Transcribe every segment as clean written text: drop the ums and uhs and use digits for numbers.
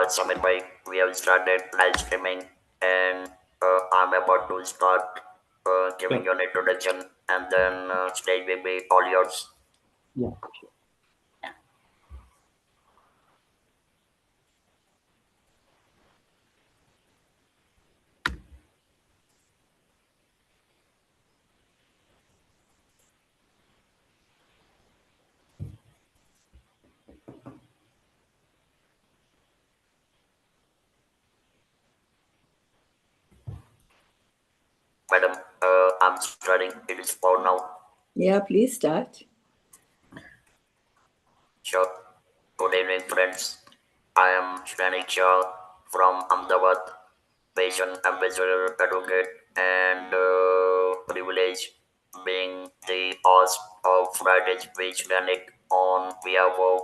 Samir bhai, we have started live streaming and I'm about to start giving Sure. you an introduction and then stage will be all yours. Yeah. Madam, I'm starting. It is for now. Yeah, please start. Sure. Good evening, friends. I am Shrenik from Ahmedabad, patient ambassador advocate and privilege being the host of Friday Speech Clinic on behalf of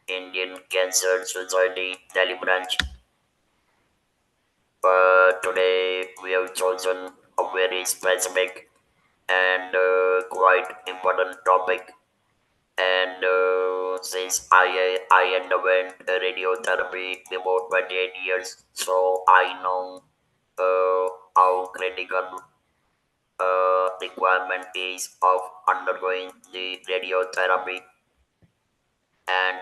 Indian Cancer Society Delhi branch. But today we have chosen a very specific and quite important topic. And since I underwent radiotherapy about 28 years, so I know how critical requirement is of undergoing the radiotherapy. And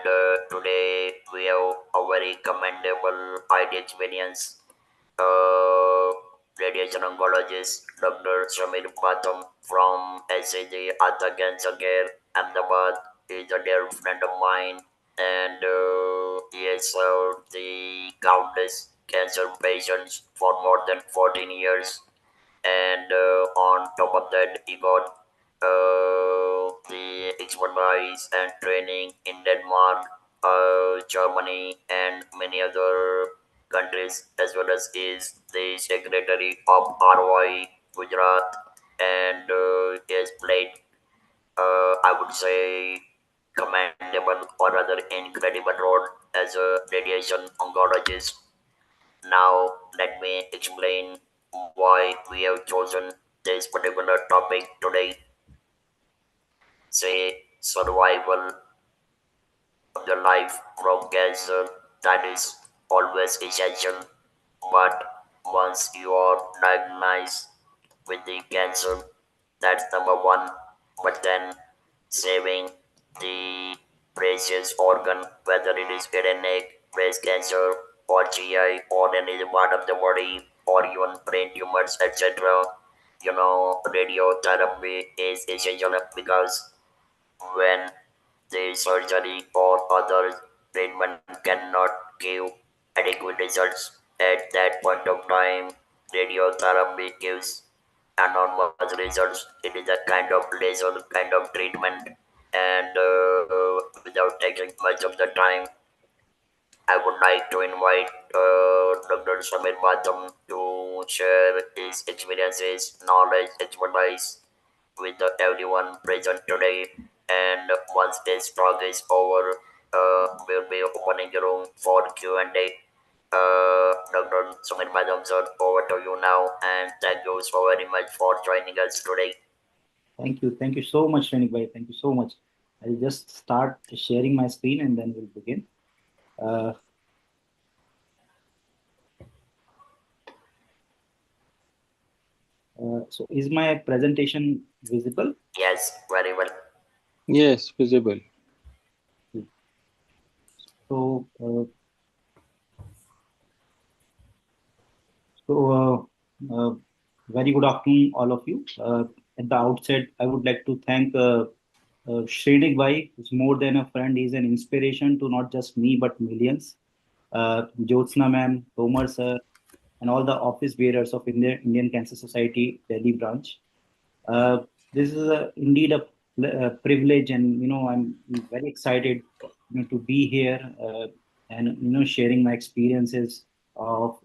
today we have a very commendable ID experience. Uh, Radiation oncologist Dr. Shamir Patham from SAG Atha Cancer Care, Ahmedabad, is a dear friend of mine, and he has served the countless cancer patients for more than 14 years. And on top of that, he got the expertise and training in Denmark, Germany, and many other countries, as well as is the secretary of ROI Gujarat, and he has played, I would say, commendable or rather incredible role as a radiation oncologist. Now, let me explain why we have chosen this particular topic today. Say, survival of the life from cancer, that is always essential. But once you are diagnosed with the cancer, that's number one. But then saving the precious organ, whether it is head and neck, breast cancer, or GI, or any part of the body, or even brain tumors, etc. Radiotherapy is essential because when the surgery or other treatment cannot give adequate results at that point of time. Radiotherapy gives enormous results. It is a kind of laser kind of treatment, and without taking much of the time, I would like to invite Dr. Samir Badam to share his experiences, knowledge, expertise with everyone present today. And once this talk is over, we'll be opening the room for Q&A. Dr. Sumit Madam sir, over to you now, and thank you so very much for joining us today. Thank you. Thank you so much, Shrenik bhai. Thank you so much. I'll just start sharing my screen and then we'll begin. Uh, so is my presentation visible? Yes, very well. Yes, visible. So, so very good afternoon, all of you. At the outset, I would like to thank Shrenik bhai, who's more than a friend. He's an inspiration to not just me, but millions. Jyotsna ma'am, Tomar sir, and all the office bearers of Indian Cancer Society Delhi branch. Uh, this is indeed a privilege, and I'm very excited to be here and sharing my experiences of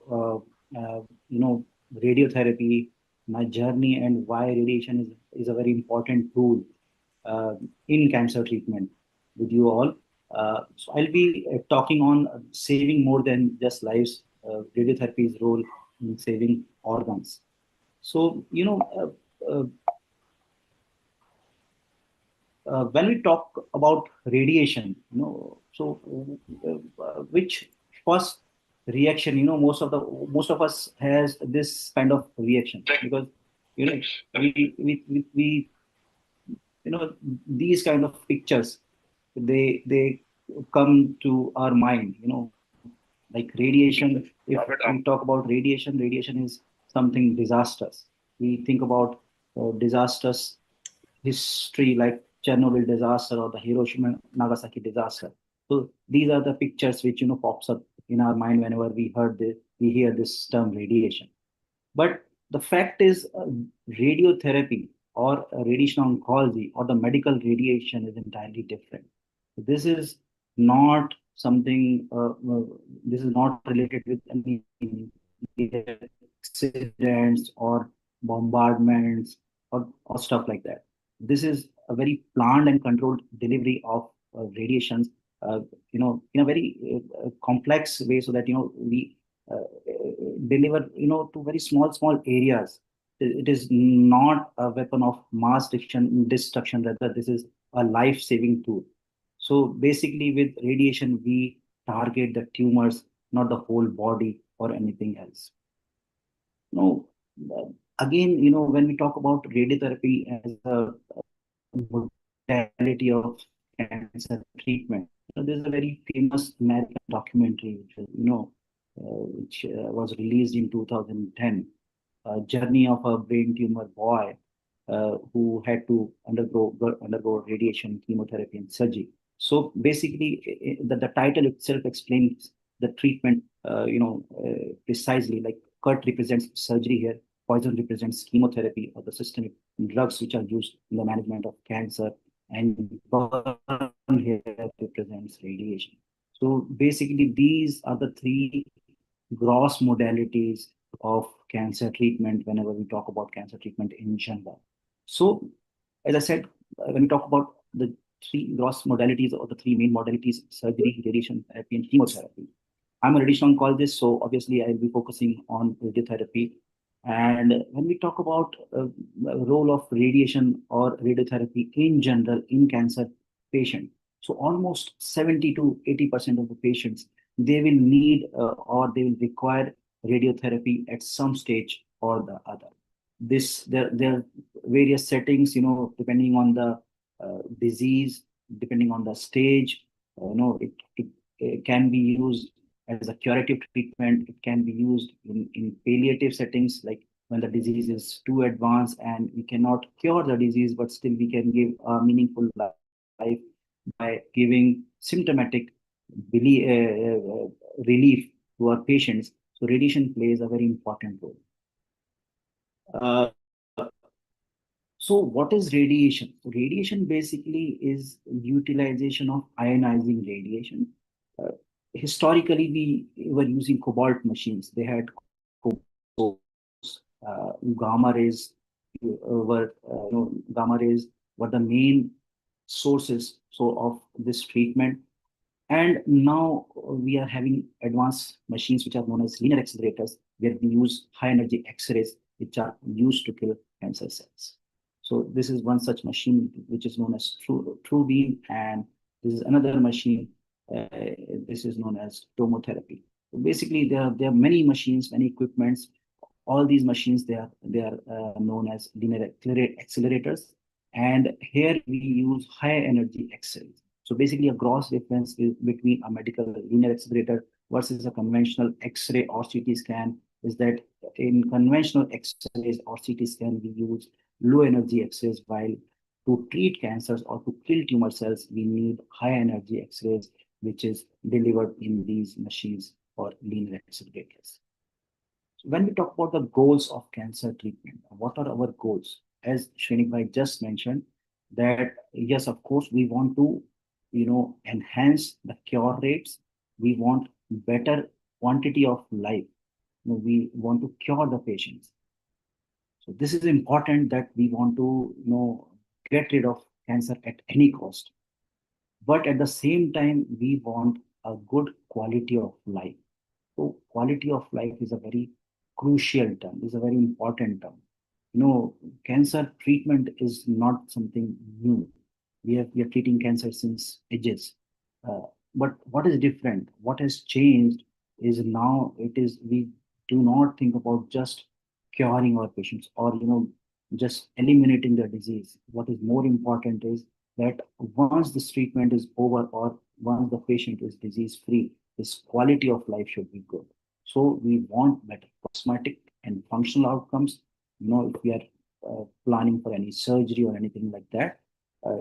radiotherapy, my journey, and why radiation is a very important tool uh, in cancer treatment with you all. So I'll be talking on saving more than just lives, radiotherapy's role in saving organs. So, when we talk about radiation, so which first reaction, most of us has this kind of reaction because you know we these kind of pictures they come to our mind, like radiation. If we talk about radiation is something disastrous. We think about disastrous history like Chernobyl disaster or the Hiroshima Nagasaki disaster. So these are the pictures which pops up in our mind whenever we hear this term radiation. But the fact is, radiotherapy or radiation oncology or the medical radiation is entirely different. This is not something. This is not related with any accidents or bombardments or stuff like that. This is a very planned and controlled delivery of radiations, in a very complex way, so that we deliver to very small areas. It is not a weapon of mass destruction. Rather, this is a life saving tool. So basically, with radiation, we target the tumors, not the whole body or anything else. No, again, when we talk about radiotherapy as a modality of cancer treatment, there's a very famous American documentary, which was released in 2010, journey of a brain tumor boy who had to undergo radiation, chemotherapy, and surgery. So basically, the title itself explains the treatment, precisely. Like cut represents surgery here, poison represents chemotherapy or the systemic drugs which are used in the management of cancer, and burn here represents radiation. So basically, these are the three gross modalities of cancer treatment whenever we talk about cancer treatment in general. So, as I said, when we talk about the three gross modalities or the three main modalities, surgery, radiation therapy, and chemotherapy. I'm a radiation oncologist, so obviously I'll be focusing on radiotherapy. And when we talk about the role of radiation or radiotherapy in general in cancer patient, so almost 70 to 80% of the patients, they will need or they will require radiotherapy at some stage or the other. There are various settings, depending on the disease, depending on the stage. It can be used as a curative treatment. It can be used in palliative settings, like when the disease is too advanced and we cannot cure the disease, but still we can give a meaningful life by giving symptomatic relief to our patients. So radiation plays a very important role. Uh, so what is radiation? Radiation basically is utilization of ionizing radiation. Uh, Historically, we were using cobalt machines. They had gamma rays gamma rays were the main sources of this treatment. And now we are having advanced machines which are known as linear accelerators, where we use high energy X-rays which are used to kill cancer cells. So this is one such machine which is known as true beam, and this is another machine. Uh, this is known as tomotherapy. So basically, there are many machines, many equipments. All these machines, they are known as linear accelerators, and here we use high energy X-rays. So basically, a gross difference is between a medical linear accelerator versus a conventional X-ray or CT scan is that in conventional X-rays or CT scan, we use low energy X-rays, while to treat cancers or to kill tumor cells, we need high energy X-rays, which is delivered in these machines or linear accelerators. So when we talk about the goals of cancer treatment, what are our goals? As Shrenik bhai just mentioned, that yes, of course, we want to, enhance the cure rates. We want better quantity of life. We want to cure the patients. So this is important that we want to, get rid of cancer at any cost. But at the same time, we want a good quality of life. So quality of life is a very crucial term, is a very important term. Cancer treatment is not something new. we are treating cancer since ages. Uh, but what is different? What has changed is now it is we do not think about just curing our patients or just eliminating the disease. What is more important is that once this treatment is over or once the patient is disease free, his quality of life should be good. So we want better cosmetic and functional outcomes. If we are planning for any surgery or anything like that,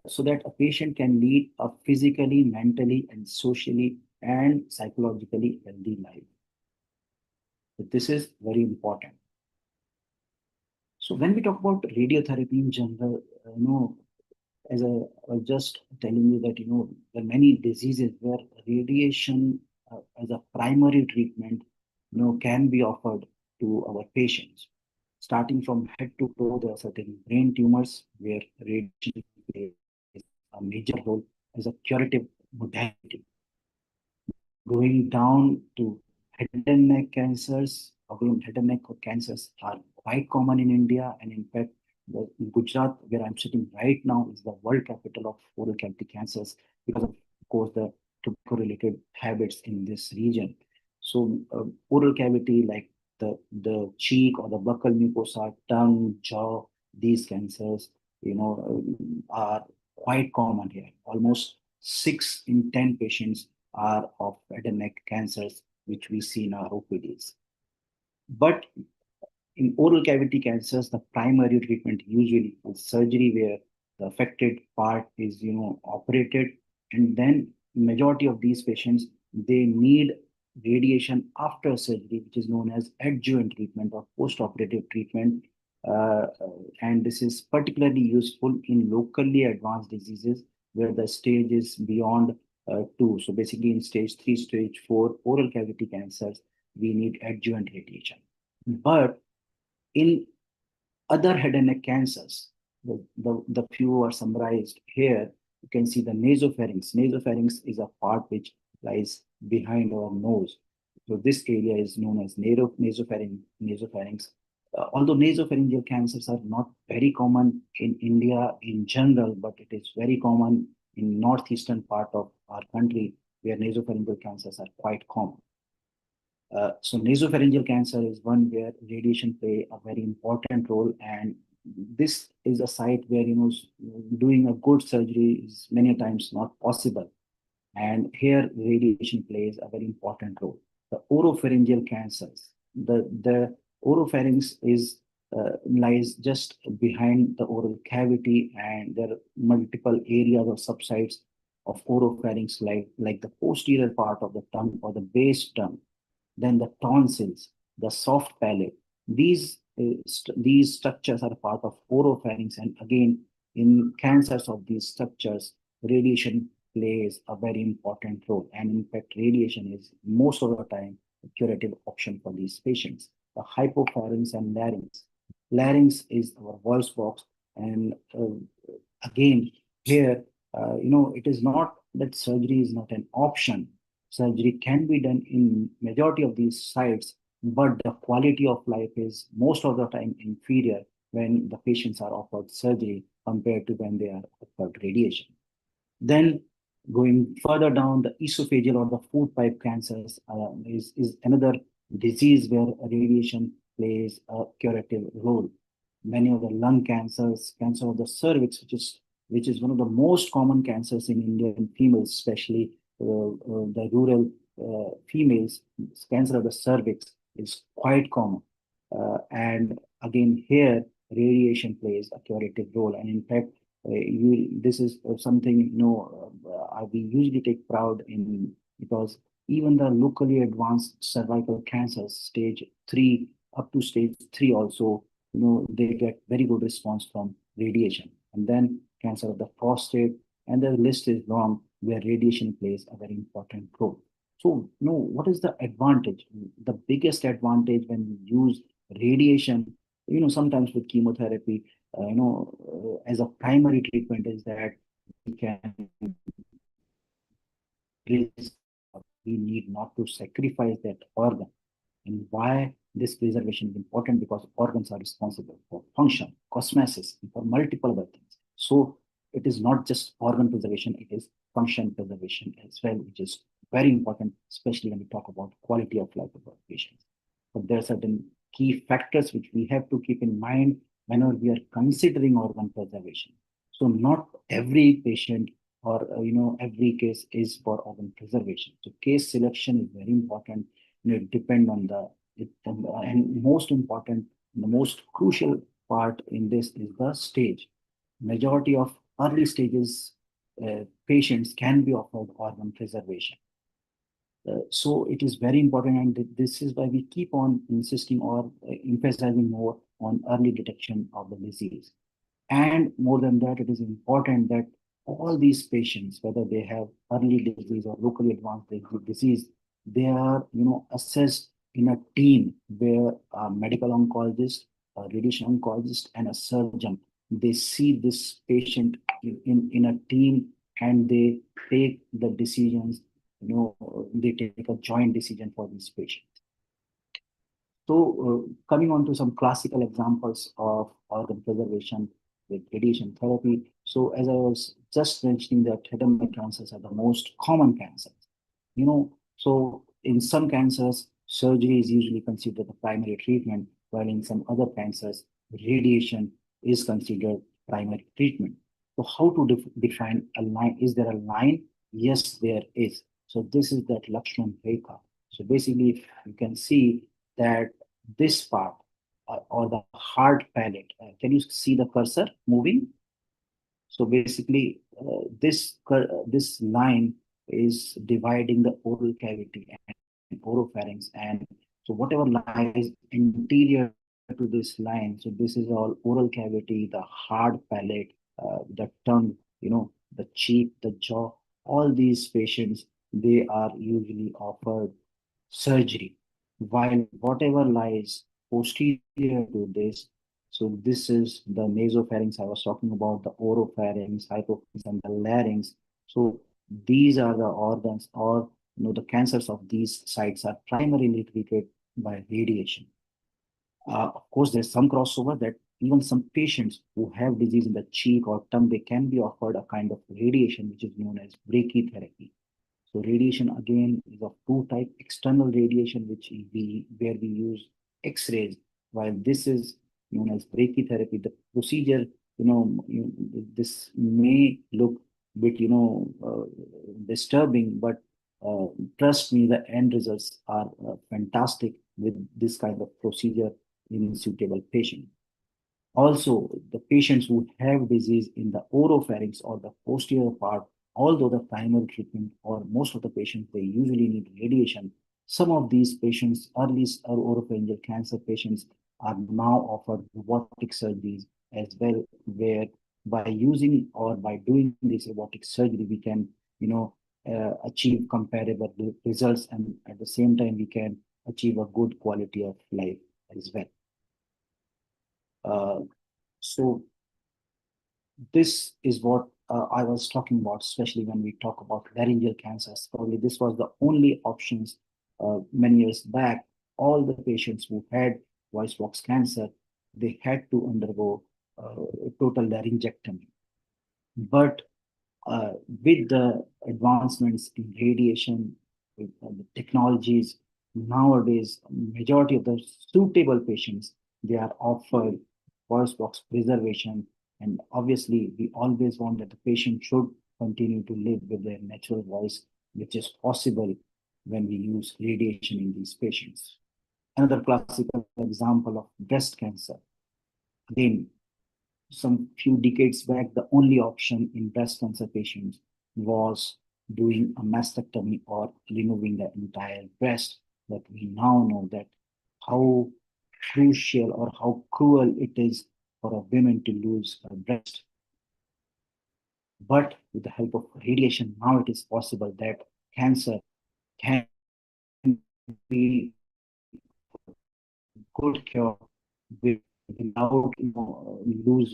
so that a patient can lead a physically, mentally, and socially and psychologically healthy life. So this is very important. So when we talk about radiotherapy in general, as I was just telling you that there are many diseases where radiation as a primary treatment, can be offered to our patients. Starting from head to toe, there are certain brain tumors where radiation plays a major role as a curative modality. Going down to head and neck cancers. Again, head and neck cancers are quite common in India, and in fact, Gujarat, where I'm sitting right now, is the world capital of oral cavity cancers because of course, the tobacco-related habits in this region. So, oral cavity, like the cheek or the buccal mucosa, tongue, jaw, these cancers, are quite common here. Almost 6 in 10 patients are of head and neck cancers, which we see in our OPDs. But in oral cavity cancers, the primary treatment usually is surgery, where the affected part is, operated, and then majority of these patients they need radiation after surgery, which is known as adjuvant treatment or post-operative treatment. Uh, and this is particularly useful in locally advanced diseases where the stage is beyond 2. So basically, in stage 3, stage 4, oral cavity cancers, we need adjuvant radiation. But in other head and neck cancers, the few are summarized here. You can see the nasopharynx. Nasopharynx is a part which lies behind our nose. So this area is known as nasopharynx. Although nasopharyngeal cancers are not very common in India in general, but it is very common in northeastern part of our country where nasopharyngeal cancers are quite common. So nasopharyngeal cancer is one where radiation play a very important role, and this is a site where doing a good surgery is many times not possible, and here radiation plays a very important role. The oropharyngeal cancers, the oropharynx is lies just behind the oral cavity, and there are multiple areas or subsites of oropharynx, like the posterior part of the tongue or the base tongue, then the tonsils, the soft palate. These structures are part of oropharynx, and again, in cancers of these structures, radiation plays a very important role. And in fact, radiation is most of the time a curative option for these patients. The hypopharynx and larynx. Larynx is our voice box, and again, here, it is not that surgery is not an option. Surgery can be done in majority of these sites, but the quality of life is most of the time inferior when the patients are offered surgery compared to when they are offered radiation. Then going further down, the esophageal or the food pipe cancers is another disease where radiation plays a curative role. Many of the lung cancers, cancer of the cervix, which is one of the most common cancers in Indian females, especially the rural females, cancer of the cervix is quite common. And again, here radiation plays a curative role. And in fact, this is something we usually take proud in, because even the locally advanced cervical cancers, stage 3 up to stage 3 also, they get very good response from radiation. And then cancer of the prostate, and the list is long where radiation plays a very important role. So, what is the advantage? The biggest advantage when we use radiation, sometimes with chemotherapy, as a primary treatment, is that we can we need not to sacrifice that organ. And why this preservation is important? Because organs are responsible for function, cosmesis, and for multiple other things. So it is not just organ preservation, it is function preservation as well, which is very important, especially when we talk about quality of life of our patients. But there are certain key factors which we have to keep in mind whenever we are considering organ preservation. So not every patient or every case is for organ preservation. So case selection is very important. It depend on and most important, the most crucial part in this is the stage. Majority of early stages patients can be offered organ preservation. So it is very important, and this is why we keep on insisting or emphasizing more on early detection of the disease. And more than that, it is important that all these patients, whether they have early disease or locally advanced disease, they are assessed in a team where a medical oncologist, a radiation oncologist, and a surgeon, they see this patient in a team, and they take the decisions. They take a joint decision for these patients. So, coming on to some classical examples of organ preservation with radiation therapy. So, as I was just mentioning, that head and neck cancers are the most common cancers. So in some cancers, surgery is usually considered the primary treatment, while in some other cancers, radiation is considered primary treatment. So, how to define a line? Is there a line? Yes, there is. So, this is that Lakshman Rekha. So, basically, you can see that this part or the hard palate. Can you see the cursor moving? So basically, this line is dividing the oral cavity and oropharynx, and so whatever lies interior to this line. So this is all oral cavity, the hard palate, the tongue, the cheek, the jaw. All these patients, they are usually offered surgery, while whatever lies posterior to this, so this is the nasopharynx I was talking about, the oropharynx, hypopharynx, and the larynx. So these are the organs, or the cancers of these sites are primarily treated by radiation. Of course, there's some crossover that even some patients who have disease in the cheek or tongue, they can be offered a kind of radiation which is known as brachytherapy. So radiation again is of two type: external radiation, which where we use X-rays, while this is known as brachytherapy. The procedure, this may look bit, disturbing, but uh, trust me, the end results are fantastic with this kind of procedure in suitable patient. Also, the patients who have disease in the oropharynx or the posterior part, although the primary treatment or most of the patients, they usually need radiation, some of these patients, early oropharyngeal cancer patients, are now offered robotic surgeries as well, where by using or by doing this robotic surgery, we can, achieve comparable results, and at the same time, we can achieve a good quality of life as well. Uh, so this is what I was talking about, especially when we talk about laryngeal cancers. Probably this was the only options many years back. All the patients who had voice box cancer, they had to undergo total laryngectomy. But uh, with the advancements in radiation, with the technologies, nowadays, majority of the suitable patients, they are offered voice box preservation. And obviously, we always want that the patient should continue to live with their natural voice, which is possible when we use radiation in these patients. Another classical example of breast cancer. Again, some few decades back, the only option in breast cancer patients was doing a mastectomy or removing the entire breast. But we now know that how crucial or how cruel it is for a woman to lose her breast. But with the help of radiation, now it is possible that cancer can be good cure with, without losing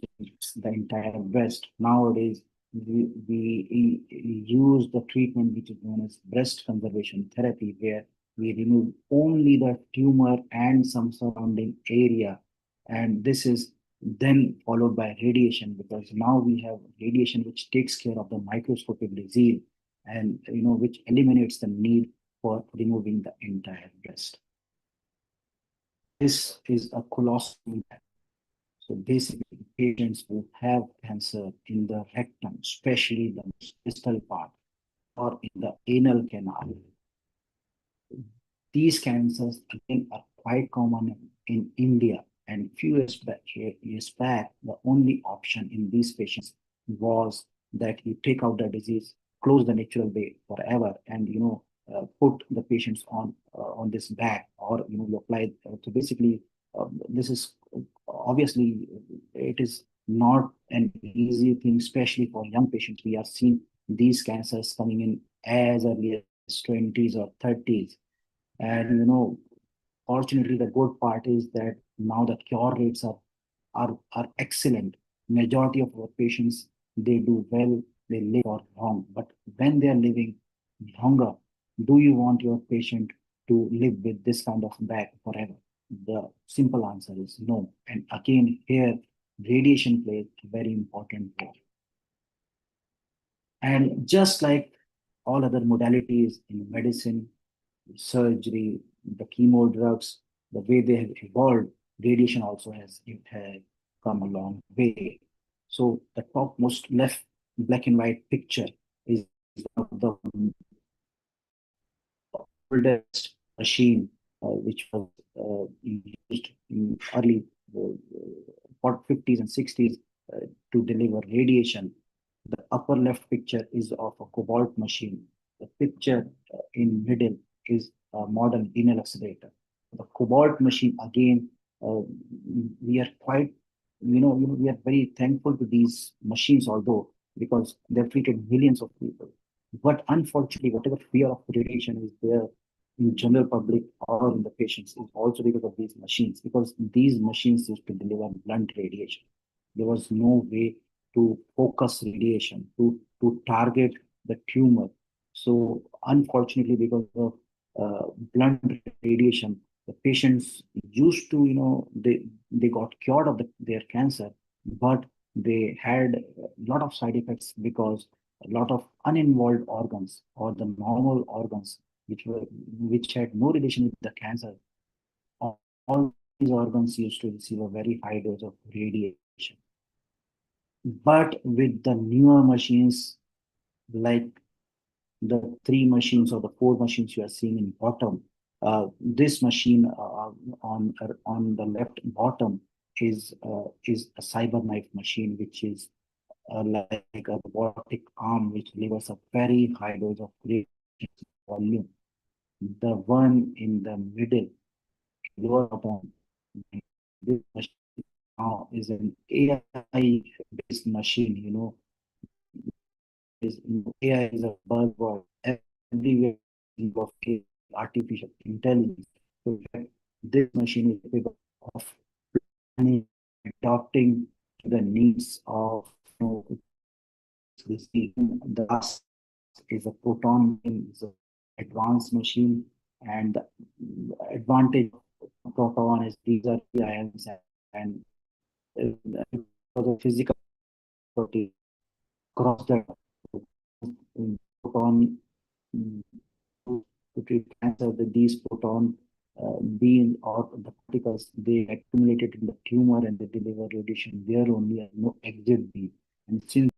the entire breast. Nowadays, we use the treatment which is known as breast conservation therapy, where we remove only the tumor and some surrounding area. And this is then followed by radiation, because now we have radiation which takes care of the microscopic disease, and which eliminates the need for removing the entire breast. This is a colossal impact. So basically, patients who have cancer in the rectum, especially the distal part, or in the anal canal, these cancers again are quite common in India. And few years back, the only option in these patients was that you take out the disease, close the natural way forever, and put the patients on this bag, or you apply. So basically, this is obviously it is not an easy thing, especially for young patients. We are seeing these cancers coming in as early as 20s or 30s. And fortunately, the good part is that now the cure rates are excellent. Majority of our patients, they do well, they live for long. But when they are living longer, do you want your patient to live with this kind of back forever? The simple answer is no. And again, here radiation plays a very important role. And just like all other modalities in medicine, surgery, the chemo drugs, the way they have evolved, radiation also has come a long way. So the topmost left black and white picture is one of the oldest machine which was used in early 50s and 60s to deliver radiation. The upper left picture is of a cobalt machine. The picture in middle is a modern inner accelerator. The cobalt machine, again, we are quite, we are very thankful to these machines, although because they've treated millions of people. But unfortunately, whatever fear of radiation is there in general public or in the patients is also because of these machines, because these machines used to deliver blunt radiation. There was no way to focus radiation, to target the tumor. So unfortunately, because of blunt radiation, the patients used to, they got cured of their cancer, but they had a lot of side effects because a lot of uninvolved organs or the normal organs which had no relation with the cancer, all these organs used to receive a very high dose of radiation. But with the newer machines, like the three machines or the four machines you are seeing in bottom, this machine on the left bottom is a cyber knife machine, which is like a robotic arm which delivers a very high dose of radiation volume. The one in the middle, lower bottom, this machine now is an AI-based machine. AI is a buzzword everywhere of artificial intelligence. So this machine is capable of planning, adapting to the needs of the last is a proton machine, is an advanced machine, and the advantage of proton is these are the ions, and because of physical property across the proton to treat cancer, that these proton beam or the particles they accumulated in the tumor and they deliver radiation there only, and no exit beam. And since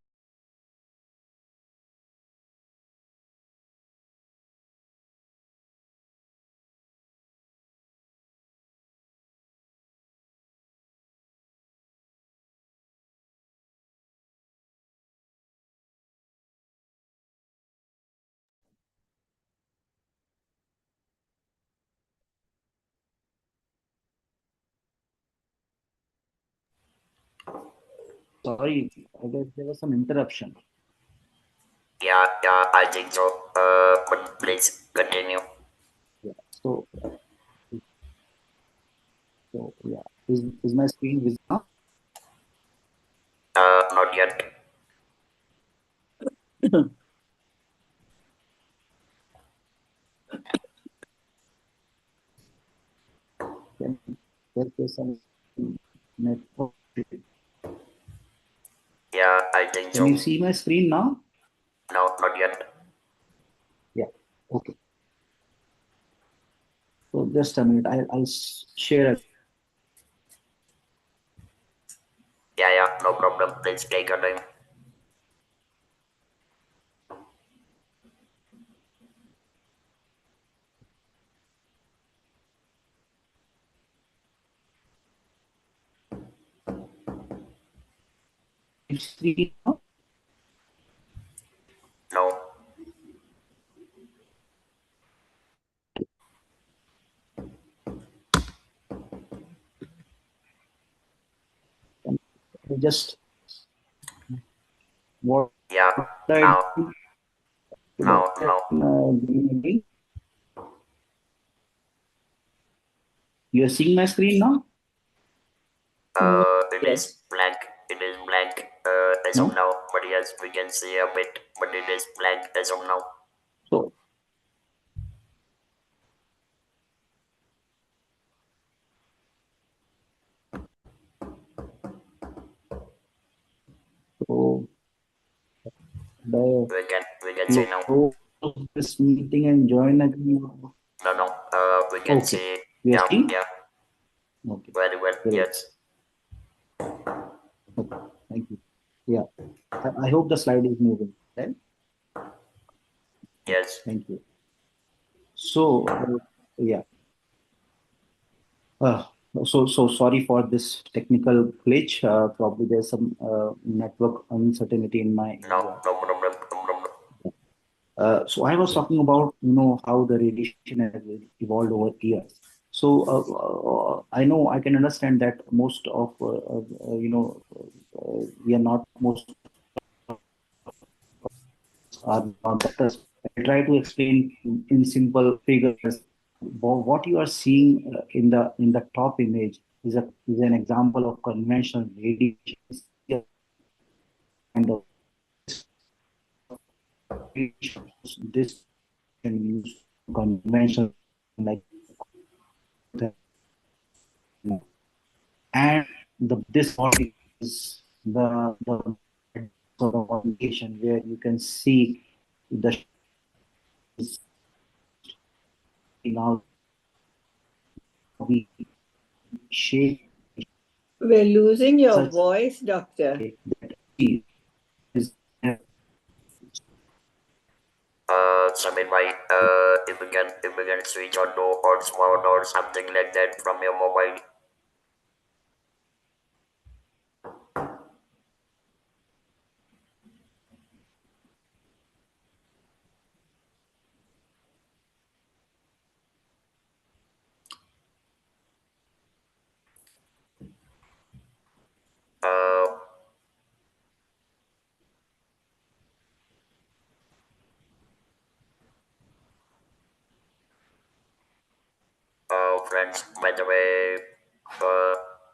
sorry, I guess there was some interruption. Yeah, I think so. But please continue. Yeah. So yeah, is my screen visible Not yet. now? Can there's some network Yeah, I think Can you so. see my screen now? No, not yet. Yeah. Okay. So just a minute. I'll share. Yeah, yeah, no problem. Please take your time. Screen now. No. Just what Yeah, I now, do. now. Again. You're seeing my screen now? It Yes. is blank. It is blank as of No. now. But yes, we can see a bit. But it is blank as of now. So so the We can see now. close this meeting and join again. No, no. We can Okay. see. You are Yeah, seeing? yeah. Okay. Very well. Great. Yes, Okay. Thank you. Yeah. I hope the slide is moving. Right? Okay. yes. Thank you. So yeah. Uh, so sorry for this technical glitch. Probably there's some network uncertainty in my No, area. no problem. No problem. So I was talking about how the radiation has evolved over years. So I know I can understand that most of we are not most are not doctors. I try to explain in simple figures. What you are seeing in the top image is an example of conventional radiation kind of this can use conventional like and this body is the sort of application where you can see the now we shape We're losing your such voice, doctor. a that is Samir bhai, if we can switch on to hotspot or something like that from your mobile. Uh, Friends, by the way,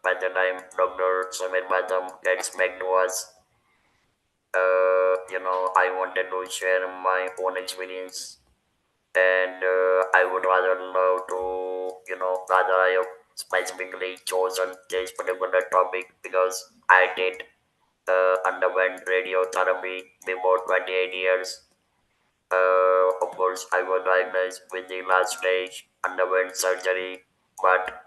by the time Dr. Samir Badam gets back to us, I wanted to share my own experience, and I would rather love to, rather I have specifically chosen this particular topic because I did underwent radiotherapy before 28 years. Of course, I was diagnosed with the last stage, underwent surgery, but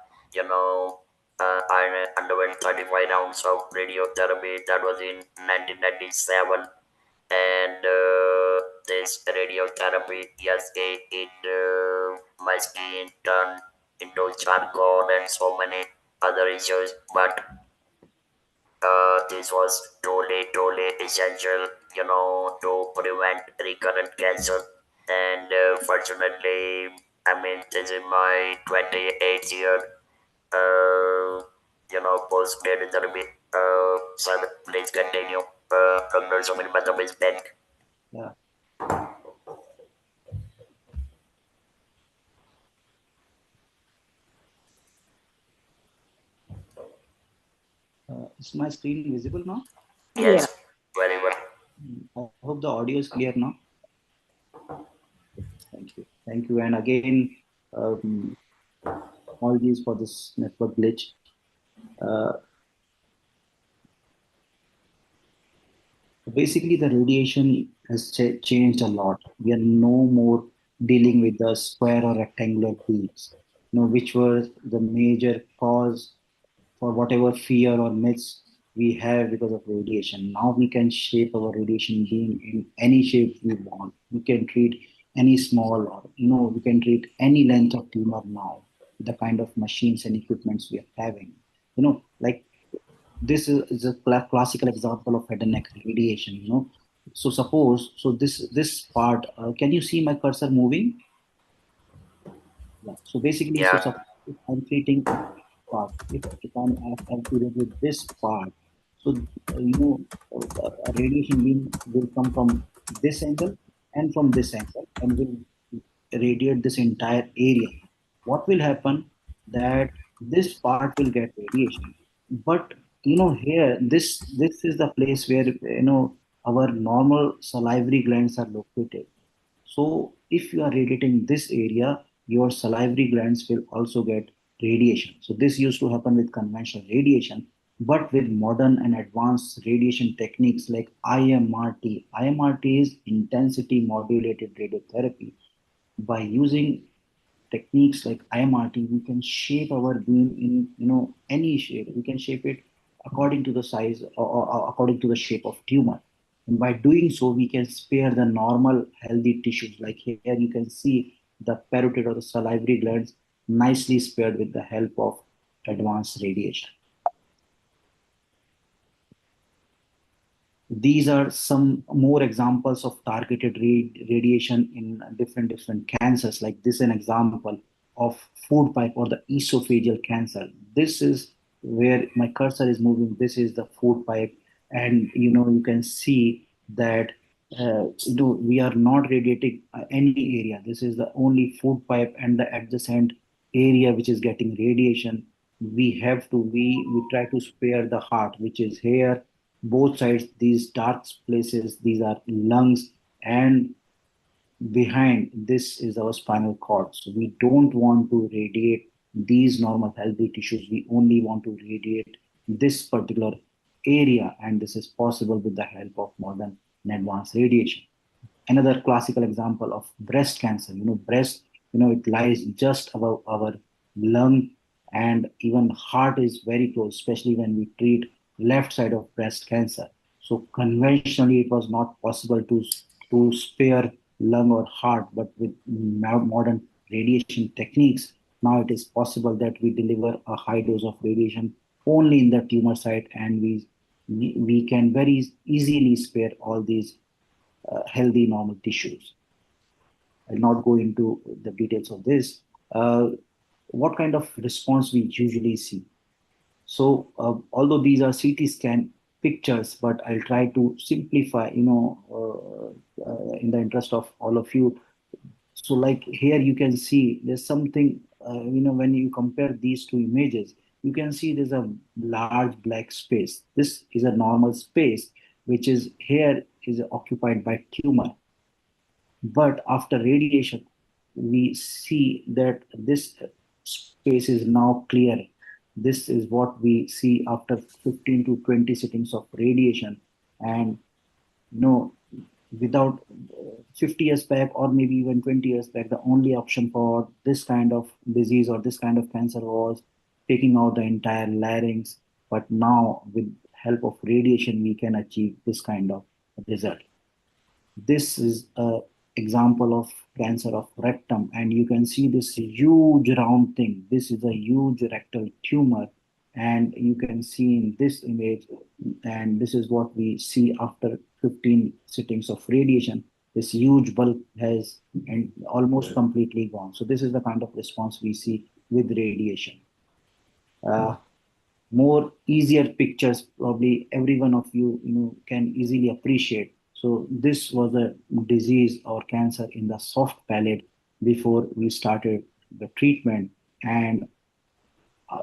I underwent 35 rounds of radiotherapy. That was in 1997, and this radiotherapy, yes, my skin turned into charcoal and so many other issues, but this was truly essential, to prevent recurrent cancer. And fortunately, I mean, this is my 28th year, post radiotherapy. So please continue. Dr. Sumit Madam is back. yeah. Is my screen visible now? Yeah. Yes, very well. I hope the audio is clear now. Thank you. Thank you. And again, um, apologies for this network glitch. Uh, Basically, the radiation has changed a lot. We are no more dealing with the square or rectangular beams, which were the major cause for whatever fear or myths we have because of radiation. Now we can shape our radiation beam in any shape we want. We can treat any small or we can treat any length of tumor now with the kind of machines and equipments we are having. Like this is a classical example of head and neck radiation. So suppose this part. Can you see my cursor moving? Yeah. So basically, Yeah, if I'm treating part, if I'm treated with this part, so a radiation beam will come from this angle and from this angle and will radiate this entire area. What will happen that this part will get radiation, but here this is the place where our normal salivary glands are located. So if you are radiating this area, your salivary glands will also get radiation. So this used to happen with conventional radiation, but with modern and advanced radiation techniques like IMRT. IMRT is intensity modulated radiotherapy. By using techniques like IMRT, we can shape our beam in any shape. We can shape it according to the size or according to the shape of tumor. And by doing so, we can spare the normal healthy tissues. Like here, you can see the parotid or the salivary glands nicely spared with the help of advanced radiation. These are some more examples of targeted radiation in different cancers. Like this, an example of food pipe or the esophageal cancer. This is where my cursor is moving. This is the food pipe, and you can see that we are not radiating any area. This is the only food pipe and the adjacent area which is getting radiation. We try to spare the heart, which is here, both sides, these dark places, these are lungs, and behind this is our spinal cord. So we don't want to radiate these normal healthy tissues. We only want to radiate this particular area, and this is possible with the help of modern and advanced radiation. Another classical example of breast cancer. Breast, it lies just above our lung, and even heart is very close, especially when we treat left side of breast cancer. So conventionally, it was not possible to spare lung or heart, but with modern radiation techniques, now it is possible that we deliver a high dose of radiation only in the tumor site, and we can very easily spare all these healthy normal tissues. I'll not go into the details of this. What kind of response we usually see? So, although these are CT scan pictures, but I'll try to simplify, in the interest of all of you. So, like here, you can see there's something, when you compare these two images, you can see there's a large black space. This is a normal space, which is here is occupied by tumor. But after radiation, we see that this space is now clear. This is what we see after 15 to 20 sittings of radiation. And without 50 years back or maybe even 20 years back, the only option for this kind of disease or this kind of cancer was taking out the entire larynx. But now, with help of radiation, we can achieve this kind of result. This is a example of cancer of rectum, and you can see this huge round thing. This is a huge rectal tumor, and you can see in this image, and this is what we see after 15 sittings of radiation. This huge bulk has and almost completely gone. So this is the kind of response we see with radiation. Uh, More easier pictures, probably every one of you can easily appreciate. So this was a disease or cancer in the soft palate before we started the treatment, and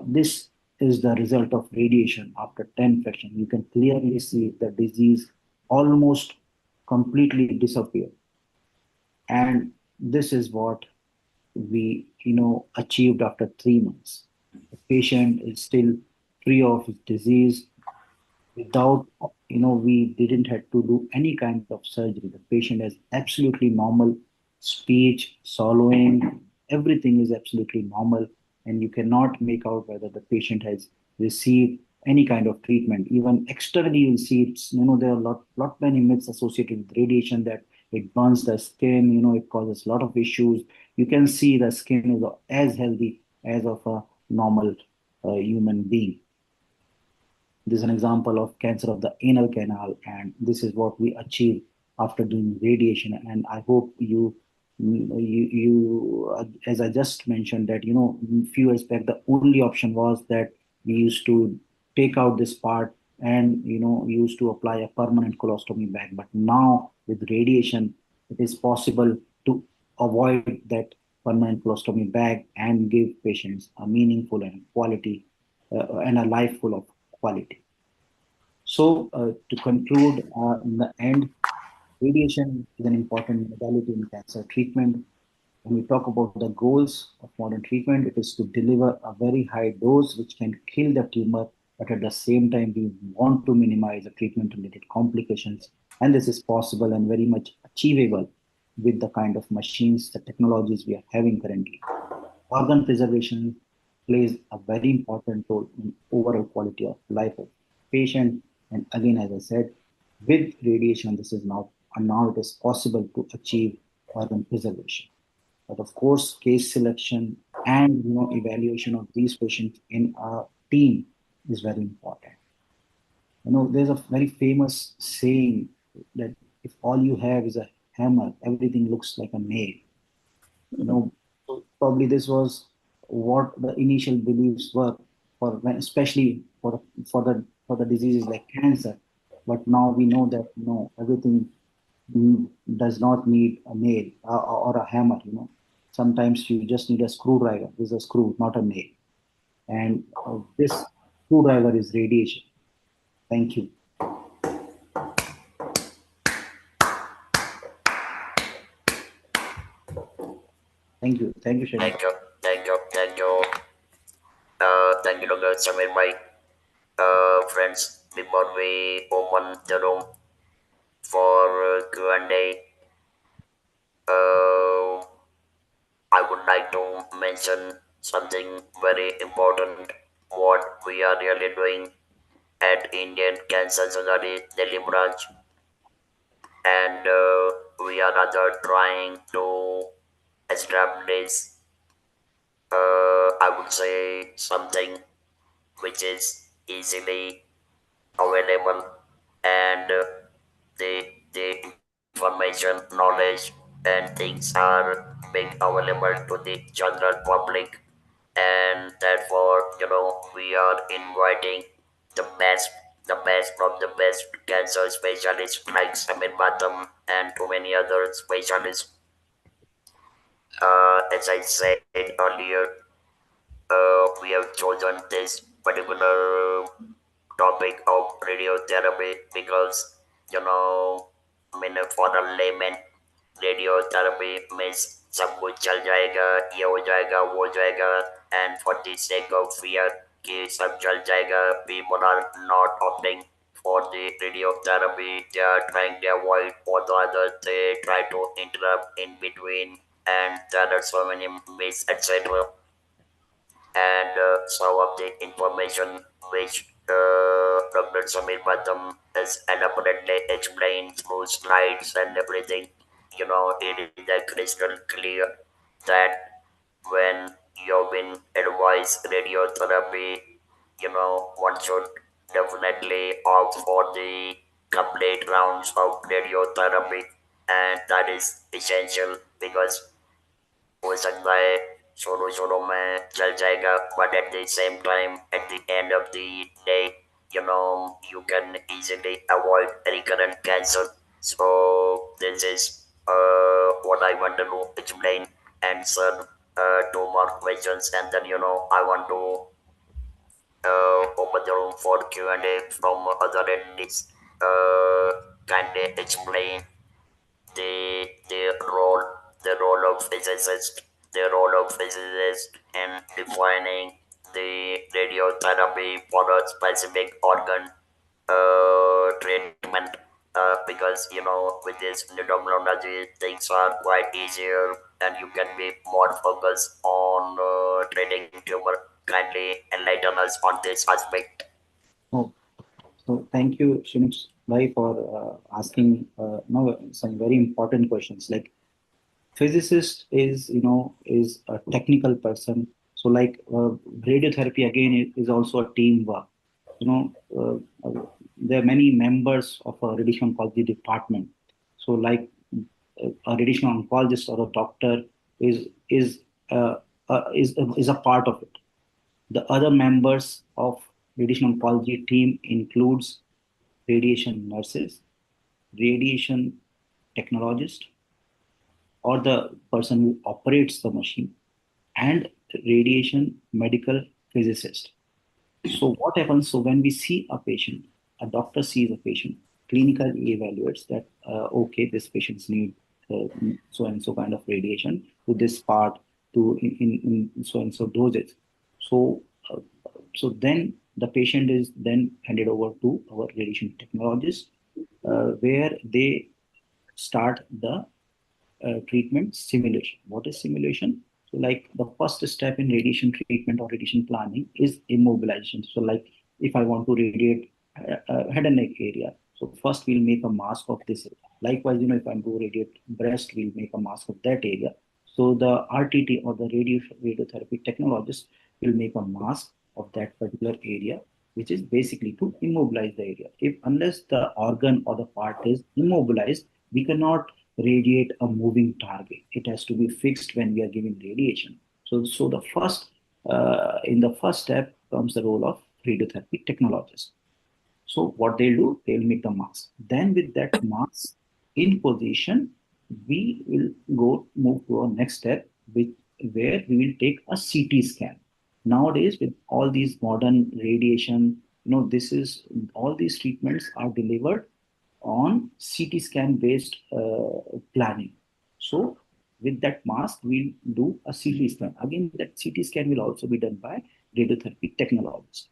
this is the result of radiation after 10 fraction. You can clearly see the disease almost completely disappear, and this is what we achieved after 3 months. The patient is still free of his disease without we didn't have to do any kind of surgery. The patient has absolutely normal speech, swallowing, everything is absolutely normal, and you cannot make out whether the patient has received any kind of treatment. Even externally, you'll see it's, there are lot many myths associated with radiation, that it burns the skin, it causes a lot of issues. You can see the skin is as healthy as of a normal human being. This is an example of cancer of the anal canal, and this is what we achieve after doing radiation. And I hope as I just mentioned, that few years back, the only option was that we used to take out this part and used to apply a permanent colostomy bag. But now with radiation, it is possible to avoid that permanent colostomy bag and give patients a meaningful and quality and a life full of quality. So, to conclude, in the end, radiation is an important modality in cancer treatment. When we talk about the goals of modern treatment, it is to deliver a very high dose which can kill the tumor, but at the same time, we want to minimize the treatment related complications. And this is possible and very much achievable with the kind of machines, the technologies we are having currently. Organ preservation plays a very important role in overall quality of life of patient. And again, as I said, with radiation, this is now it is possible to achieve organ preservation. But of course, case selection and evaluation of these patients in a team is very important. There's a very famous saying that if all you have is a hammer, everything looks like a nail. you know so probably this was what the initial beliefs were for especially for the diseases like cancer. But now we know that no, everything does not need a nail or a hammer. Sometimes you just need a screwdriver. This is a screw, not a nail. And this screwdriver is radiation. Thank you. Thank you, Shrenik. Thank you, thank you, thank you. Thank you, Dr. Samir Bhai. Friends, before we open the room for Q&A, uh, I would like to mention something very important. What we are really doing at Indian Cancer Society Delhi branch, and we are rather trying to establish, I would say, something which is easily available, and the information, knowledge, and things are being available to the general public. And therefore, we are inviting the best, the best from the best cancer specialists like Samir Batam and too many other specialists. As I said earlier, we have chosen this particular topic of radiotherapy because, you know I mean, for a layman, radiotherapy means सब कुछ चल जाएगा, ये हो जाएगा, वो हो जाएगा, and for the sake of fear कि सब चल जाएगा, people are not opting for the radiotherapy. They are trying to avoid all the others. They try to interrupt in between, and there are so many myths, etc. And some of the information which Dr. Samir Batam has elaborately explained through slides and everything. It is a crystal clear that when you've been advised radiotherapy, one should definitely opt for the complete rounds of radiotherapy, and that is essential because हो सकता है शुरू शुरू में चल जाएगा, but at the same time, at the end of the day, you can easily avoid recurrent cancer. So this is what I want to explain, answer two more questions, and then I want to open the room for Q&A from other attendees. Kindly explain the role of physicist in defining the radiotherapy for a specific organ, treatment, because with this new technology things are quite easier and you can be more focused on treating tumor. Kindly enlighten us on this aspect. Oh, so thank you, Shrenik bhai, for asking now some very important questions. Like physicist is, is a technical person. So like radiotherapy again is also a teamwork. You know, there are many members of a radiation oncology department. So like a radiation oncologist or a doctor is is a part of it. The other members of radiation oncology team includes radiation nurses, radiation technologist, or the person who operates the machine, and radiation medical physicist. So what happens? So when we see a patient, a doctor sees a patient, clinically evaluates that okay, this patient's need so and so kind of radiation to this part to in so and so dosage. So uh, so then the patient is then handed over to our radiation technologist, where they start the treatment simulation. What is simulation? So, like the first step in radiation treatment or radiation planning is immobilization. So, like if I want to radiate head and neck area, so first we'll make a mask of this area. Likewise, if I'm to radiate breast, we'll make a mask of that area. So the RTT or the radiotherapy technologist will make a mask of that particular area, which is basically to immobilize the area. If unless the organ or the part is immobilized, we cannot radiate a moving target. It has to be fixed when we are giving radiation. So the first in the first step comes the role of radiotherapy technologist. So what they'll do, they'll make the mask. Then with that mask in position, we will go move to our next step, which where we will take a CT scan. Nowadays, with all these modern radiation, this is all these treatments are delivered on CT scan based planning. So with that mask, we'll do a CT scan. Again, that CT scan will also be done by radiotherapy technologists.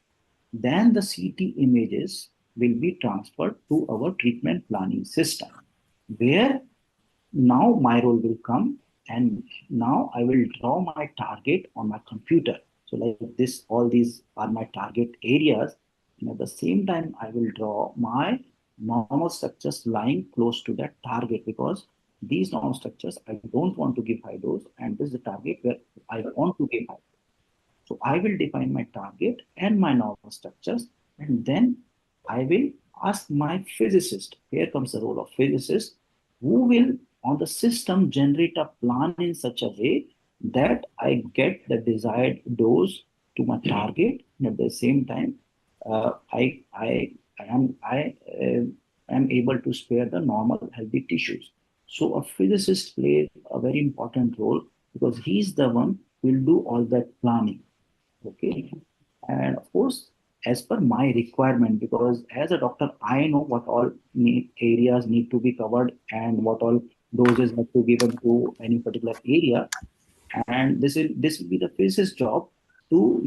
Then the CT images will be transferred to our treatment planning system, where now my role will come, and now I will draw my target on my computer. So like this, all these are my target areas. And at the same time, I will draw my normal structures lying close to that target, because these normal structures I don't want to give high dose, and this is the target where I want to give high. So I will define my target and my normal structures, and then I will ask my physicist. Here comes the role of physicist, who will on the system generate a plan in such a way that I get the desired dose to my target, and at the same time, I am able to spare the normal healthy tissues. So a physicist plays a very important role, because he's the one who will do all that planning. Okay. And of course, as per my requirement, because as a doctor, I know what all areas need to be covered and what all doses have to be given to any particular area. And this will be the physicist's job to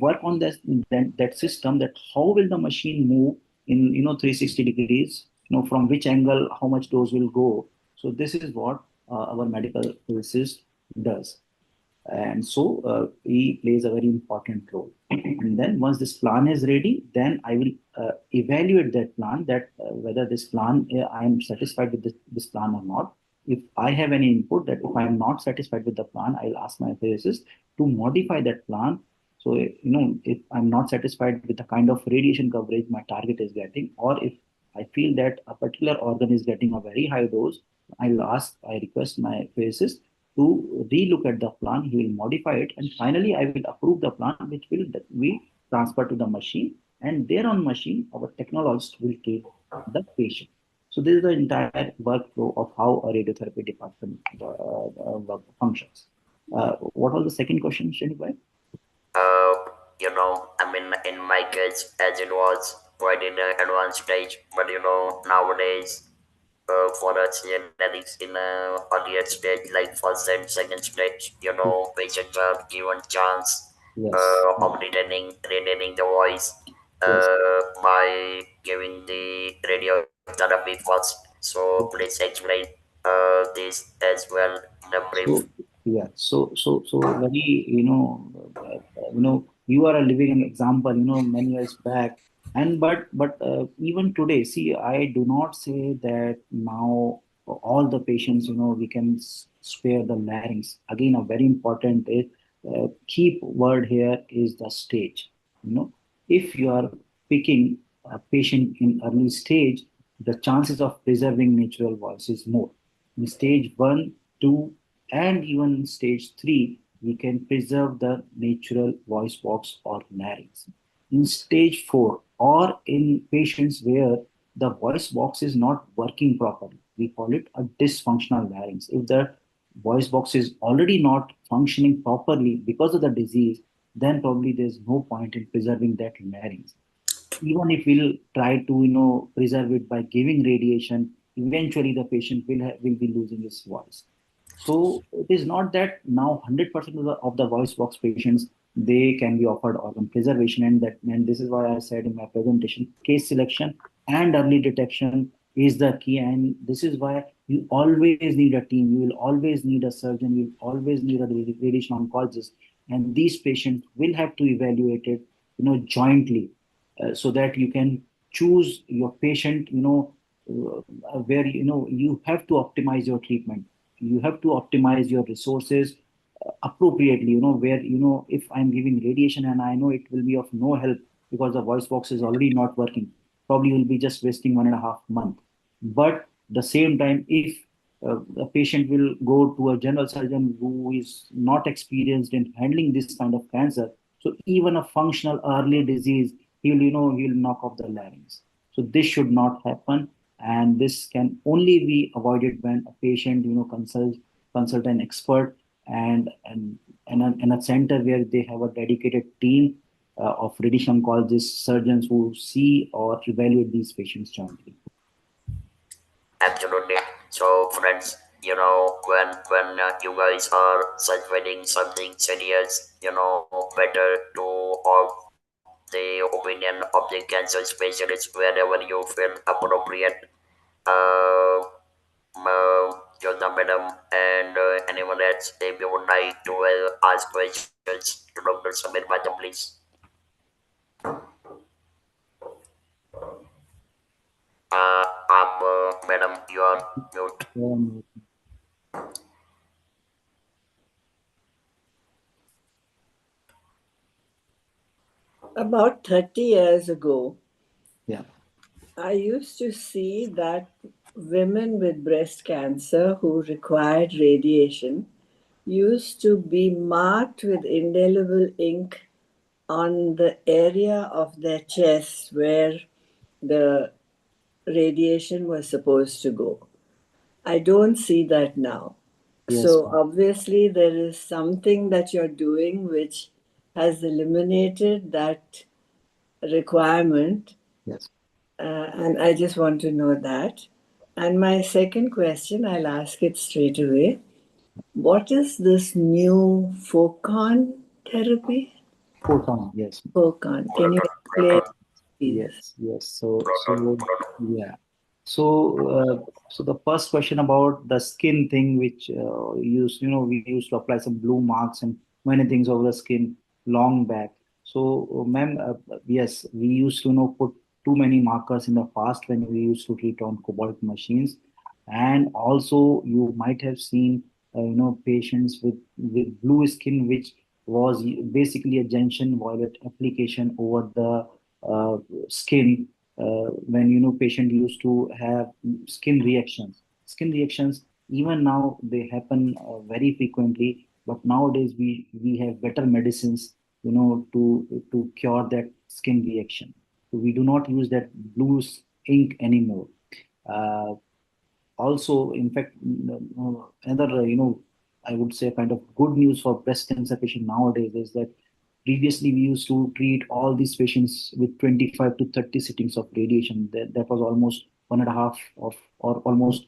work on that system, that how will the machine move in 360 degrees, from which angle how much dose will go. So this is what our medical physicist does. And so he plays a very important role. And then once this plan is ready, then I will evaluate that plan, that whether this plan I am satisfied with this plan or not. If I have any input, that if I am not satisfied with the plan, I'll ask my physicist to modify that plan. So if I'm not satisfied with the kind of radiation coverage my target is getting, or if I feel that a particular organ is getting a very high dose, I request my physicist to relook at the plan. He will modify it, and finally I will approve the plan, which will we transfer to the machine, and there on machine our technologist will treat the patient. So this is the entire workflow of how a radiotherapy department functions. What was the second question, Shrenik? Uh, I mean, in my case, as it was quite in an advanced stage, but nowadays, for us genetics in a earlier stage, like first and second stage, patients are given chance Yes. of retaining the voice, Yes. by giving the radiotherapy first. So please explain this as well in a brief. So yeah, so very you are a living example. Many years back, and but even today, see, I do not say that now all the patients we can spare the larynx. Again, a very important key word here is the stage. If you are picking a patient in early stage, the chances of preserving natural voice is more. In stage one, two, and even in stage 3, we can preserve the natural voice box or larynx. In stage 4, or in patients where the voice box is not working properly, we call it a dysfunctional larynx. If the voice box is already not functioning properly because of the disease, then probably there's no point in preserving that larynx. Even if we'll try to preserve it by giving radiation, eventually the patient will be losing his voice. So it is not that now 100% of the voice box patients they can be offered organ preservation, and this is why I said in my presentation, case selection and early detection is the key, and this is why you always need a team. You will always need a surgeon. You will always need a radiation oncologist, and these patients will have to evaluate it, jointly, so that you can choose your patient, where you have to optimize your treatment. You have to optimize your resources appropriately, where if I'm giving radiation and I know it will be of no help because the voice box is already not working, probably will be just wasting 1.5 month. But the same time, if a patient will go to a general surgeon who is not experienced in handling this kind of cancer, so even a functional early disease, he'll knock off the larynx. So this should not happen, and this can only be avoided when a patient consult an expert, and a center where they have a dedicated team of radiation oncologists, surgeons who see or evaluate these patients jointly. Absolutely. So, friends, when you guys are suspecting something serious, better to have the opinion of the cancer specialist wherever you feel appropriate. Uh, Jodha madam and anyone else, if you would like to ask questions to Dr. Samir madam, please. Madam, you are mute. Um, About 30 years ago, yeah. I used to see that women with breast cancer who required radiation used to be marked with indelible ink on the area of their chest where the radiation was supposed to go. I don't see that now. Yes. So obviously, there is something that you're doing which has eliminated that requirement, Yes. and I just want to know that. And my second question, I'll ask it straight away. What is this new Focon therapy? Photon. Yes. Focon. Can you Proton, explain, proton. please? Yes. So Proton. yeah. So the first question about the skin thing, which we used to apply some blue marks and many things over the skin long back. So, ma'am, yes, we used to put too many markers in the past when we used to treat on cobalt machines, and also you might have seen patients with blue skin, which was basically a junction violet application over the skin, when patient used to have skin reactions. Even now they happen very frequently, but nowadays we have better medicines to cure that skin reaction. So we do not use that blue ink anymore. uh, Also, in fact, another I would say kind of good news for breast cancer patient nowadays is that previously we used to treat all these patients with 25 to 30 sittings of radiation. That was almost 1.5 of, or almost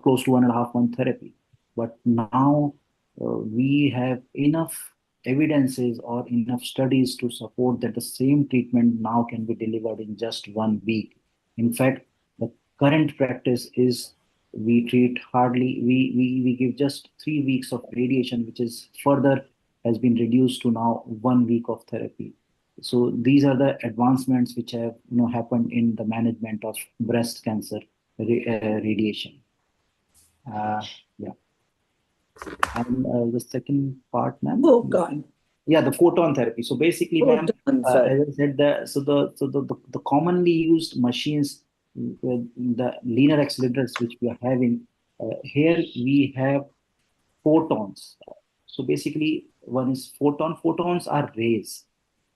close to 1.5 month therapy. But now we have enough evidences or enough studies to support that the same treatment now can be delivered in just 1 week. In fact, the current practice is we treat hardly, we give just 3 weeks of radiation, which is further has been reduced to now 1 week of therapy. So these are the advancements which have happened in the management of breast cancer radiation. Uh, yeah. And the second part, ma'am. Photon. Yeah, the photon therapy. So basically, ma'am, Photon, sorry. as I said, the commonly used machines, the linear accelerators which we are having, here we have photons. So basically, one is photon. Photons are rays.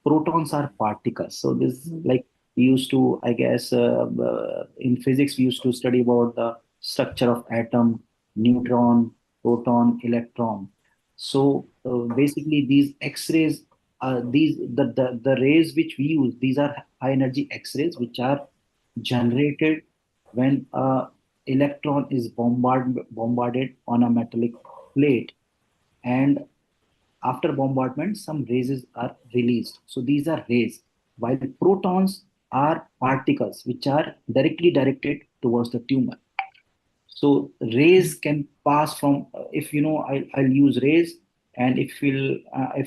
Protons are particles. So this, like we used to, I guess, in physics we used to study about the structure of atom, neutron, proton, electron. So basically, these X-rays, these the rays which we use, these are high energy X-rays which are generated when a electron is bombarded on a metallic plate, and after bombardment, some rays are released. So these are rays, while protons are particles which are directly directed towards the tumor. So rays can pass from, if I'll use rays, and if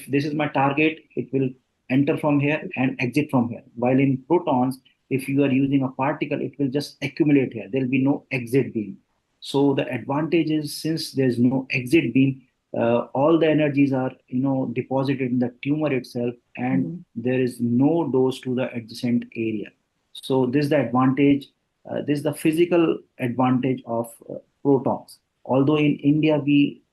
this is my target, it will enter from here and exit from here. While in protons, if you are using a particle, it will just accumulate here. There will be no exit beam. So the advantage is, since there's no exit beam, all the energies are deposited in the tumor itself, and there is no dose to the adjacent area. So this is the advantage. This is the physical advantage of protons. Although in India,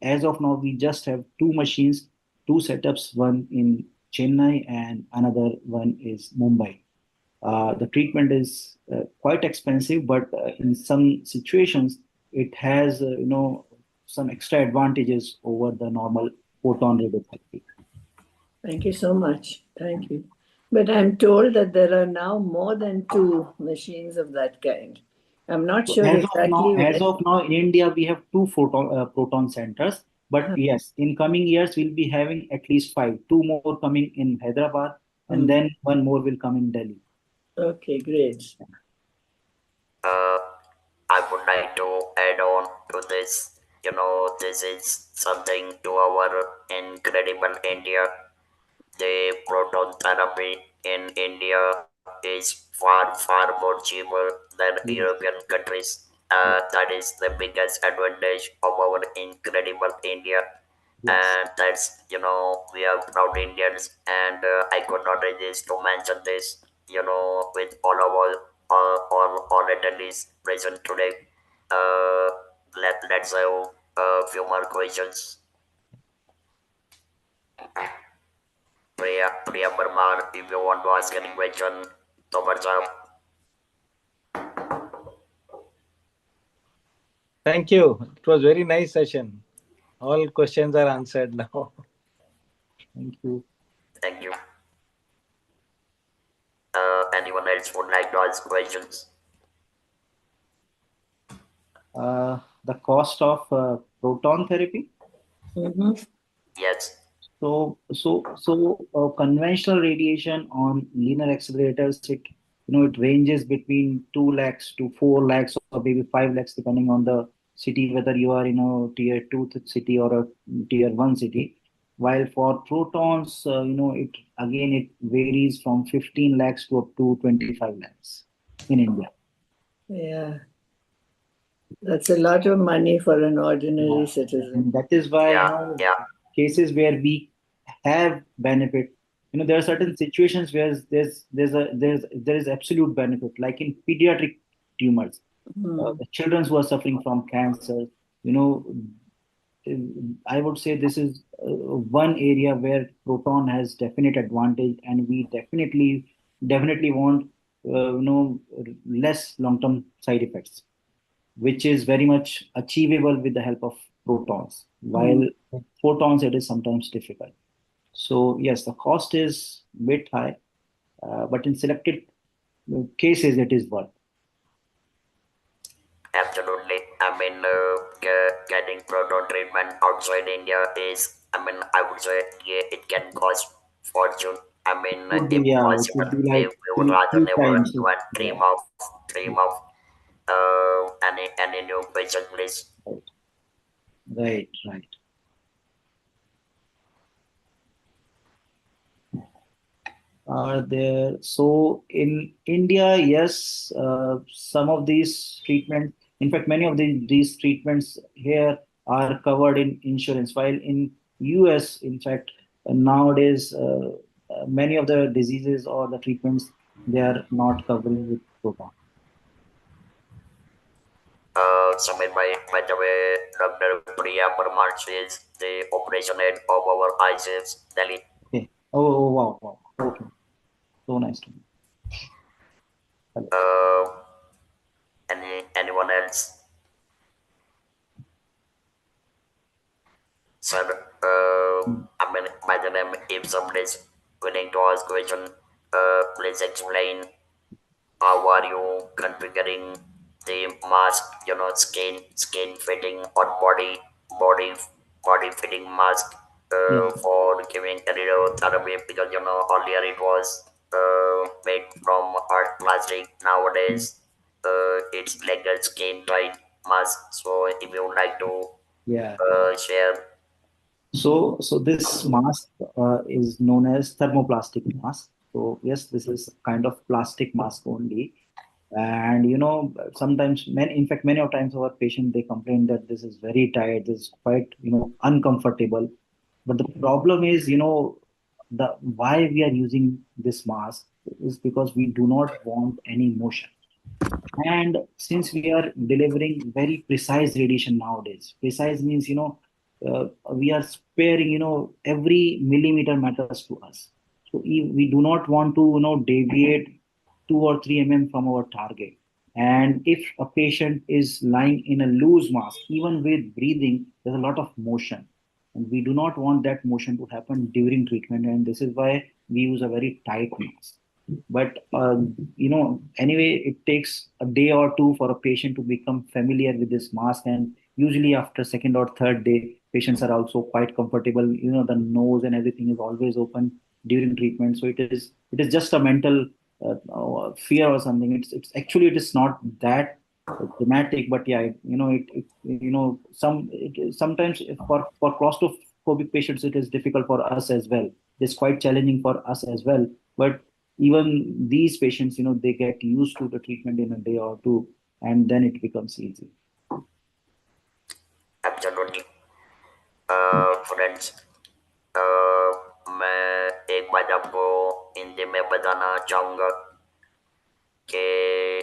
as of now, we just have two machines, two setups, one in Chennai and another one is Mumbai. The treatment is quite expensive, but in some situations, it has some extra advantages over the normal photon radiotherapy. Thank you so much. Thank you. But I'm told that there are now more than two machines of that kind. I'm not So sure exactly where. as of now, in India, we have two proton centers. But yes, in coming years, we'll be having at least five. Two more coming in Hyderabad, and then one more will come in Delhi. Okay, great. Uh, I would like to add on to this. This is something to our incredible India. The proton therapy in India is far more cheaper than Yes, European countries. yes, That is the biggest advantage of our incredible India, yes. and that's we are proud Indians, and I could not resist to mention this with all attendees present today. Uh, let's have a few more questions. Priya Parmar, if you want to ask any question, thumbs up. Thank you. It was very nice session. All questions are answered now. Thank you. Thank you. Anyone else would like to ask questions? The cost of proton therapy. Yes. So conventional radiation on linear accelerators, it ranges between 2 lakhs to 4 lakhs or maybe 5 lakhs, depending on the city, whether you are in a tier two city or a tier one city. While for protons, it varies from 15 lakhs to up to 25 lakhs in India. Yeah. That's a lot of money for an ordinary Yeah. citizen. And that is why, Yeah. Yeah. cases where we have benefit, there are certain situations where there is absolute benefit, like in pediatric tumors, the children who are suffering from cancer. You know, I would say this is one area where proton has definite advantage, and we definitely want less long-term side effects, which is very much achievable with the help of protons. While photons, it is sometimes difficult. So yes, the cost is a bit high, but in selected cases, it is worth. Absolutely. I mean, getting proton treatment outside India is I mean, I would say yeah, it can cost fortune. I mean, Could be, yeah, it impossible. could be We, like we would rather three never times. even Yeah, dream of any new patient, please. right, right, right. Are there? So in India, yes, some of these treatments, in fact, many of these treatments here are covered in insurance, while in US, in fact, nowadays, many of the diseases or the treatments, they are not covering with program. Submit by the way, Dr. Priya Parmar says the operation head of our ISIS Delhi. Okay. Oh, wow, wow. Okay. So nice to meet you. Uh, anyone else? So, Mm. I mean, by the name, if somebody is willing to ask question, please explain how are you configuring the mask, skin fitting or body body fitting mask Yeah, for giving radiotherapy, because earlier it was made from hard plastic. mm, Nowadays it's like a skin tight mask. So if you would like to yeah. share. So this mask is known as thermoplastic mask. So yes, this is kind of plastic mask only. And sometimes many, in fact, many of times our patient they complain that this is very tight, this is quite uncomfortable. But the problem is, the why we are using this mask is because we do not want any motion. And since we are delivering very precise radiation nowadays, precise means, we are sparing, every millimeter matters to us. So if we do not want to, deviate 2 or 3 mm from our target. And if a patient is lying in a loose mask, even with breathing, there's a lot of motion. And we do not want that motion to happen during treatment. And this is why we use a very tight mask. But anyway, it takes a day or two for a patient to become familiar with this mask, and usually after second or third day, patients are also quite comfortable. The nose and everything is always open during treatment, so it is just a mental fear or something. It's actually it is not that dramatic, but yeah, sometimes for claustrophobic patients it is difficult for us as well. It's quite challenging for us as well, but even these patients, they get used to the treatment in a day or two, and then it becomes easy. Absolutely. Friends, मैं एक बात आपको हिंदी में बताना चाहूँगा कि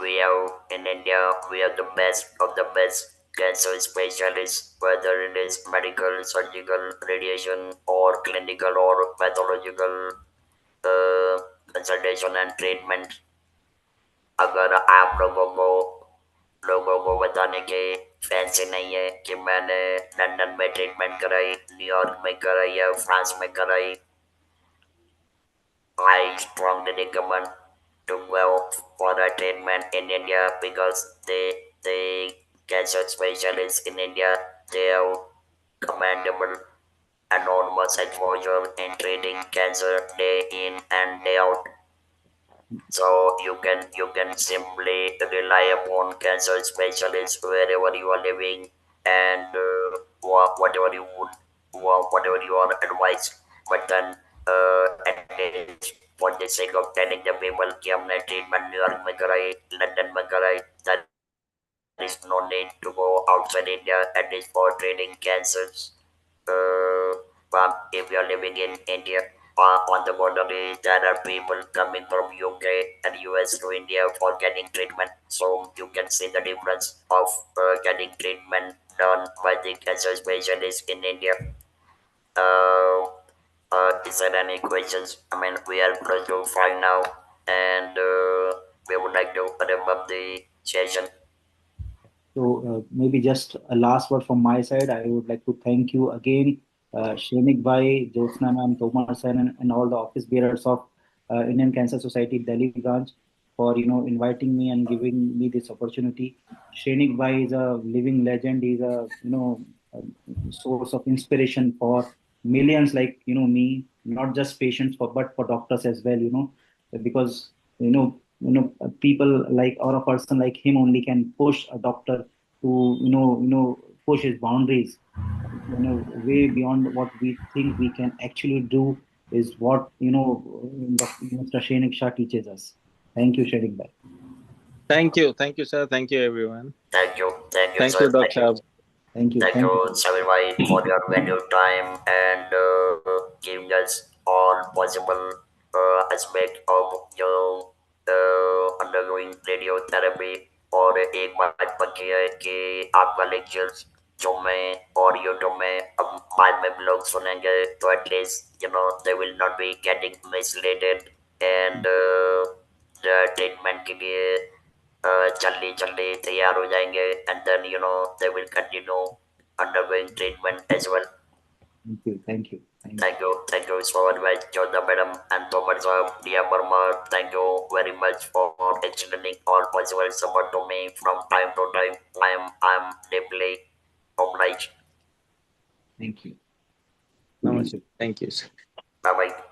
we have in India, we have the best of the best cancer specialists, whether it is medical, surgical, radiation, or clinical or pathological uh, consultation and treatment. अगर आप लोगों को बताने के फैंसी नहीं है कि मैंने लंदन में ट्रीटमेंट कराई, न्यूयॉर्क में कराई या फ्रांस में कराई, I strongly recommend to go for a treatment in India, because the cancer specialists in India, they have commendable enormous exposure in treating cancer day in and day out. So you can simply rely upon cancer specialists wherever you are living, and whatever you would whatever you are advised. But then at least for the sake of telling the people कि हमने treatment New York में कराई, London में कराई, there is no need to go outside India at least for treating cancers. But if you are living in India, on the border, there are people coming from UK and US to India for getting treatment. So you can see the difference of getting treatment done by the cancer specialist in India. Uh, is there any questions? I mean, we are close to 5 now, and we would like to wrap up the session. So maybe just a last word from my side. I would like to thank you again, Shrenik Bhai, Jyotsna ma'am, Tomar sir, and all the office bearers of Indian Cancer Society Delhi branch for inviting me and giving me this opportunity. Shrenik Bhai is a living legend. He's a source of inspiration for millions like me, not just patients for but for doctors as well. Because people like or a person like him only can push a doctor to push his boundaries way beyond what we think we can actually do is what Mr. Shrenik Shah teaches us. Thank you, Shrenik Bhai. Thank you, sir. Thank you, everyone. Thank you, Thank sir. you, Dr. Saab. Thank Thank you. you, Sabir Bhai, for your valuable time and giving us all possible aspect of your undergoing radiotherapy. और एक बात पक्की है कि आपका lectures जो मैं audio में अब बाद में लोग सुनेंगे तो at least they will not be getting misled and treatment के लिए जल्दी जल्दी तैयार हो जाएंगे and then they will continue undergoing treatment as well. Thank you. Thank you. Thank you so much, Jodha Madam and Thomas Dear Burma. Thank you very much for extending all possible support to me from time to time. I'm deeply obliged. Thank you. Thank Namaste. you. Thank you, sir. Bye bye.